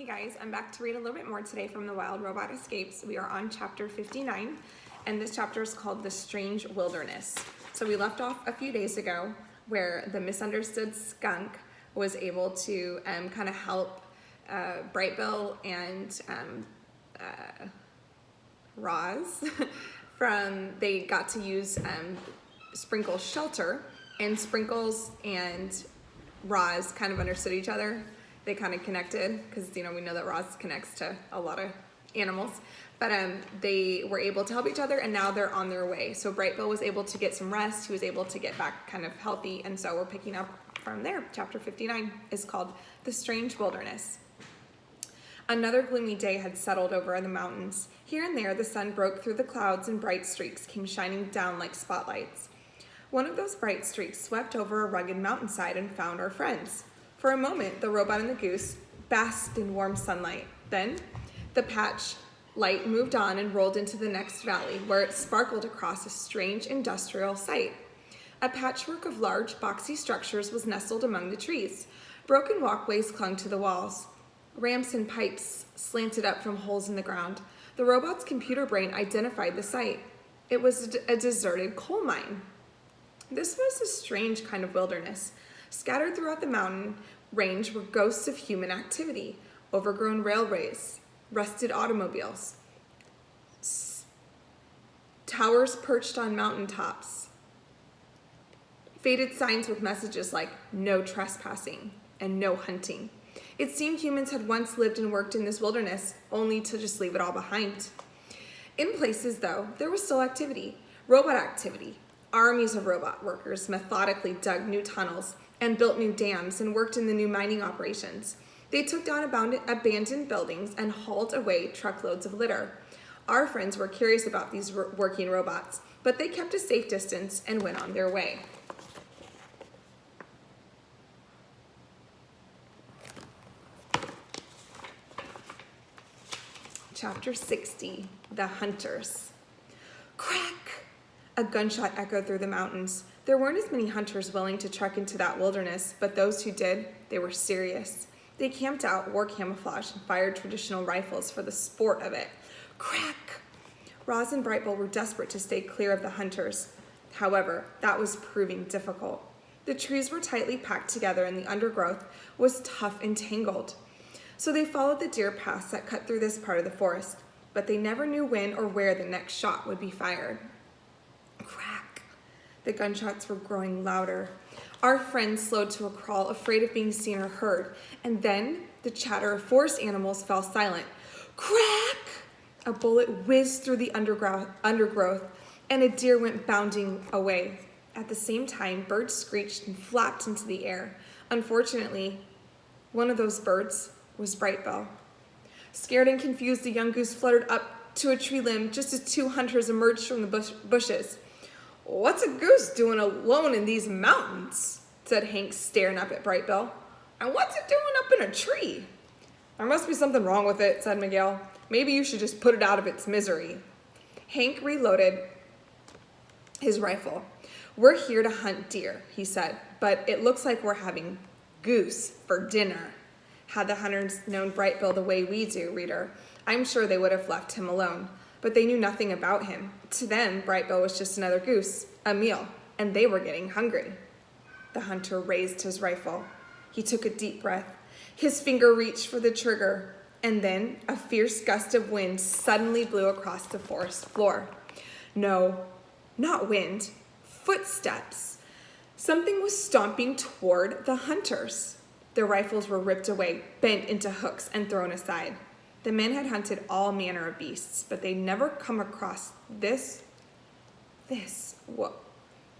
Hey guys, I'm back to read a little bit more today from the Wild Robot Escapes. We are on chapter 59, and this chapter is called The Strange Wilderness. So we left off a few days ago where the misunderstood skunk was able to kind of help Brightbill and Roz they got to use Sprinkle's shelter, and Sprinkles and Roz kind of understood each other. They kind of connected because, we know that Roz connects to a lot of animals, but they were able to help each other, and now they're on their way. So Brightbill was able to get some rest. He was able to get back kind of healthy, and so we're picking up from there. Chapter 59 is called The Strange Wilderness. Another gloomy day had settled over the mountains. Here and there, the sun broke through the clouds, and bright streaks came shining down like spotlights. One of those bright streaks swept over a rugged mountainside and found our friends. For a moment, the robot and the goose basked in warm sunlight. Then, the patch light moved on and rolled into the next valley, where it sparkled across a strange industrial site. A patchwork of large, boxy structures was nestled among the trees. Broken walkways clung to the walls. Ramps and pipes slanted up from holes in the ground. The robot's computer brain identified the site. It was a deserted coal mine. This was a strange kind of wilderness. Scattered throughout the mountain range were ghosts of human activity, overgrown railways, rusted automobiles, towers perched on mountaintops, faded signs with messages like "no trespassing" and "no hunting." It seemed humans had once lived and worked in this wilderness, only to just leave it all behind. In places, though, there was still activity, robot activity. Armies of robot workers methodically dug new tunnels and built new dams and worked in the new mining operations. They took down abandoned buildings and hauled away truckloads of litter. Our friends were curious about these working robots, but they kept a safe distance and went on their way. Chapter 60, The Hunters. Crack! A gunshot echoed through the mountains. There weren't as many hunters willing to trek into that wilderness, but those who did, they were serious. They camped out, wore camouflage, and fired traditional rifles for the sport of it. Crack! Roz and Brightbill were desperate to stay clear of the hunters. However, that was proving difficult. The trees were tightly packed together, and the undergrowth was tough and tangled. So they followed the deer paths that cut through this part of the forest, but they never knew when or where the next shot would be fired. Crack! The gunshots were growing louder. Our friends slowed to a crawl, afraid of being seen or heard, and then the chatter of forest animals fell silent. Crack! A bullet whizzed through the undergrowth, and a deer went bounding away. At the same time, birds screeched and flapped into the air. Unfortunately, one of those birds was Brightbill. Scared and confused, the young goose fluttered up to a tree limb just as two hunters emerged from the bushes. "What's a goose doing alone in these mountains?" said Hank, staring up at Brightbill. "And what's it doing up in a tree?" "There must be something wrong with it," said Miguel. "Maybe you should just put it out of its misery." Hank reloaded his rifle. "We're here to hunt deer," he said, "but it looks like we're having goose for dinner." Had the hunters known Brightbill the way we do, reader, I'm sure they would have left him alone. But they knew nothing about him. To them, Brightbill was just another goose, a meal, and they were getting hungry. The hunter raised his rifle. He took a deep breath. His finger reached for the trigger, and then a fierce gust of wind suddenly blew across the forest floor. No, not wind, footsteps. Something was stomping toward the hunters. Their rifles were ripped away, bent into hooks, and thrown aside. The men had hunted all manner of beasts, but they'd never come across this.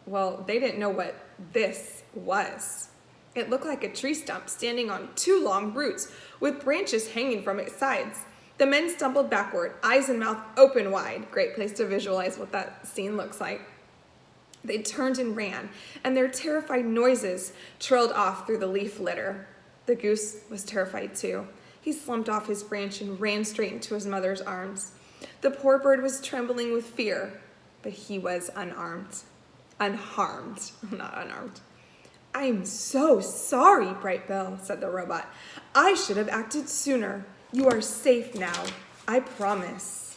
Well, they didn't know what this was. It looked like a tree stump standing on two long roots with branches hanging from its sides. The men stumbled backward, eyes and mouth open wide. Great place to visualize what that scene looks like. They turned and ran, and their terrified noises trailed off through the leaf litter. The goose was terrified too. He slumped off his branch and ran straight into his mother's arms. The poor bird was trembling with fear, but he was unharmed. I'm so sorry, Bright Bill, said the robot. I should have acted sooner. You are safe now, I promise.